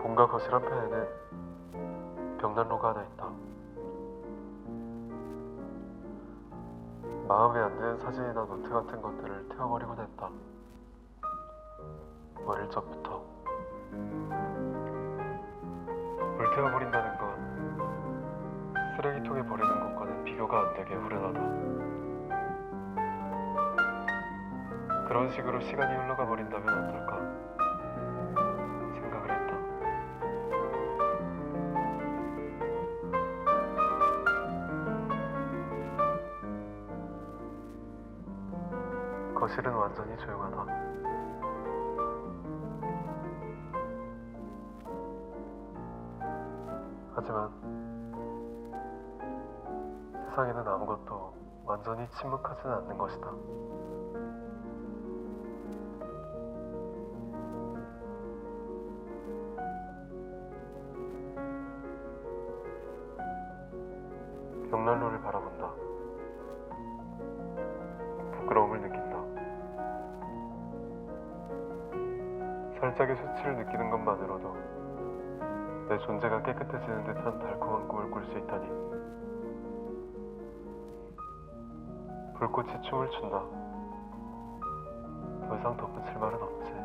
본가 거실 한편에는 벽난로가 하나 있다. 마음에 안 드는 사진이나 노트 같은 것들을 태워버리곤 했다. 어릴 적부터. 불태워버린다는 건 쓰레기통에 버리는 것과는 비교가 안 되게 후련하다. 그런 식으로 시간이 흘러가 버린다면 어떨까 생각을 했다. 거실은 완전히 조용하다. 하지만 세상에는 아무것도 완전히 침묵하지는 않는 것이다. 벽난로를 바라본다. 부끄러움을 느낀다. 살짝의 수치를 느끼는 것만으로도 내 존재가 깨끗해지는 듯한 달콤한 꿈을 꿀 수 있다니. 불꽃이 춤을 춘다. 더 이상 덧붙일 말은 없지.